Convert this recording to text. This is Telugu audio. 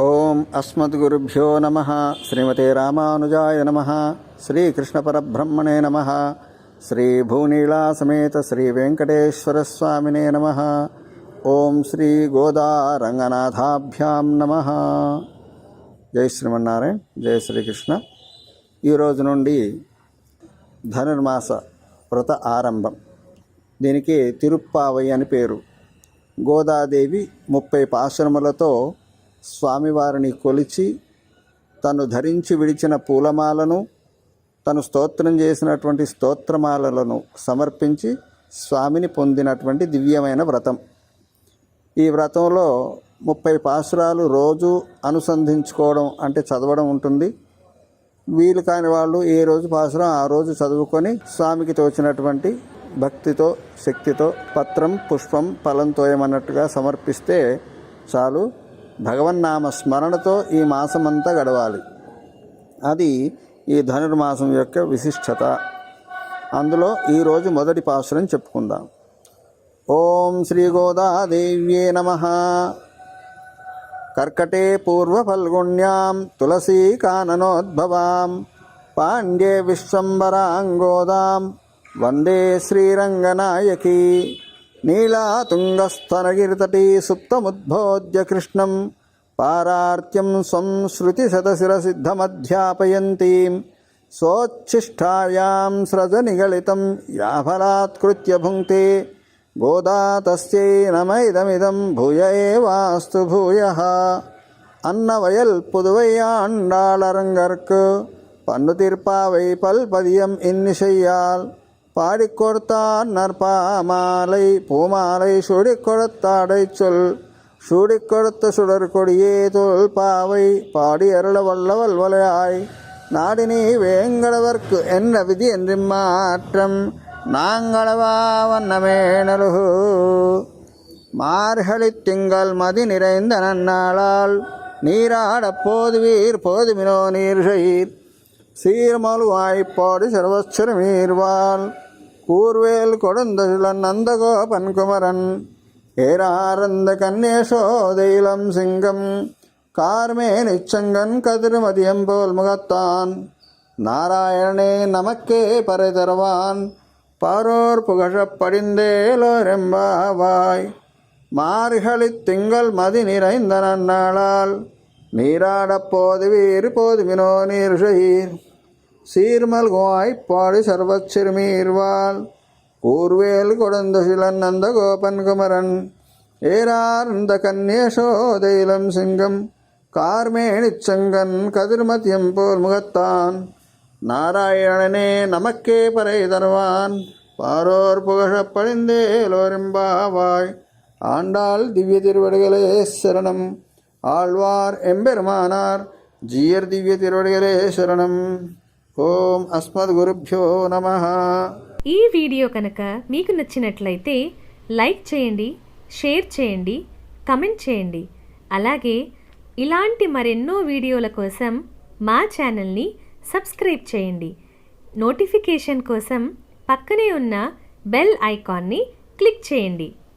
ఓం అస్మద్గురుభ్యో నమః. శ్రీమతే రామానుజాయ నమః. శ్రీకృష్ణపరబ్రహ్మణే నమః. శ్రీ భూనీళా సమేత శ్రీ వెంకటేశ్వర స్వామినే నమః. ఓం శ్రీ గోదా రంగనాథాభ్యాం నమః. జై శ్రీమన్నారాయణ, జై శ్రీకృష్ణ. ఈరోజు నుండి ధనుర్మాస వ్రత ఆరంభం. దీనికి తిరుప్పావై అని పేరు. గోదాదేవి 30 పాశురములతో స్వామివారిని కొలిచి తను ధరించి విడిచిన పూలమాలను, తను స్తోత్రం చేసినటువంటి స్తోత్రమాలలను సమర్పించి స్వామిని పొందినటువంటి దివ్యమైన వ్రతం. ఈ వ్రతంలో 30 పాశురాలు రోజు అనుసంధించుకోవడం అంటే చదవడం ఉంటుంది. వీలు కాని వాళ్ళు ఏ రోజు పాశురం ఆ రోజు చదువుకొని స్వామికి తోచినటువంటి భక్తితో శక్తితో పత్రం పుష్పం ఫలం తోయమన్నట్టుగా సమర్పిస్తే చాలు. భగవన్నామ స్మరణతో ఈ మాసమంతా గడవాలి. అది ఈ ధనుర్మాసం యొక్క విశిష్టత. అందులో ఈరోజు మొదటి పాశురం చెప్పుకుందాం. ఓం శ్రీ గోదాదేవ్యే నమః. కర్కటే పూర్వఫల్గుణ్యాం తులసీ కాననోద్భవాం పాండ్యే విశ్వంబరాంగోదాం వందే శ్రీరంగనాయకీ. నీలాతుంగస్తనగిరితటీ సుప్తముద్బోధ్య కృష్ణం పారార్త్యం స్వం శృతిశతశిరసిద్ధమధ్యాపయంతీం సోచ్ఛిష్టాయాం స్రజనిగళితం యాఫలాత్కృత్య భుంక్తే గోదా తస్యై నమ ఇదమిదం భూయ ఏవాస్తు భూయః. అన్నవయల్ పుదువై ఆండాళరంగర్కు పన్ను తిర్పావై పల్పదియం ఇన్నిశయ్యాల్ பாடி கொடுத்தார் நற்பாமாலை பூமாலை சுடி கொடுத்தாடை சொல் சூடி கொடுத்த சுடர் கொடியே தோல் பாவை பாடி அருள வல்லவல் வலையாய் நாடினி வேங்கடவர்க்கு என்ன விதி என்று மாற்றம் நாங்களவா வண்ணமே நலுகு. மார்கழி திங்கள் மதி நிறைந்த நன்னாளால் நீராடப் போதுவீர் போதுமினோ நீர்ஷீர் சீர்மலுவாய்ப்பாடி சர்வச்சரமீர்வாள் கூர்வேல் கொடுந்தசுளன் நந்தகோபன் குமரன் ஏராரந்த கண்ணேசோதையிலம் சிங்கம் கார்மே நிச்சங்கன் கதிர்மதியம் போல் முகத்தான் நாராயணனே நமக்கே பறை தருவான் பாரோர் புகழப் படிந்தேலோரெம்பாவாய். மார்கழி திங்கள் மதி நிறைந்த நன்னாளால் நீராடப் போதுவீர் போதுமினோ நீர்ஷீர் சீர்மல்குவாய்ப்பாடி சர்வச்சிறுமீர்வாள் கூர்வேல் கொடுந்தசிலன் நந்தகோபன் குமரன் ஏரார்ந்த கன்யேசோதையிலம் சிங்கம் கார்மேனிச்சங்கன் கதிர்மதியம் போல் முகத்தான் நாராயணனே நமக்கே பறை தருவான் பாரோர் புகழப் படிந்தேலோரெம்பாவாய். ஆண்டாள் திவ்ய திருவடிகளே சரணம். ఆళ్వార్ ఎంబెరుమానార్ జీయర్ దివ్య తిరువడిగలే శరణం. ఓం అస్మద్గురుభ్యో నమః. ఈ వీడియో కనుక మీకు నచ్చినట్లయితే లైక్ చేయండి, షేర్ చేయండి, కమెంట్ చేయండి. అలాగే ఇలాంటి మరెన్నో వీడియోల కోసం మా ఛానల్ని సబ్స్క్రైబ్ చేయండి. నోటిఫికేషన్ కోసం పక్కనే ఉన్న బెల్ ఐకాన్ని క్లిక్ చేయండి.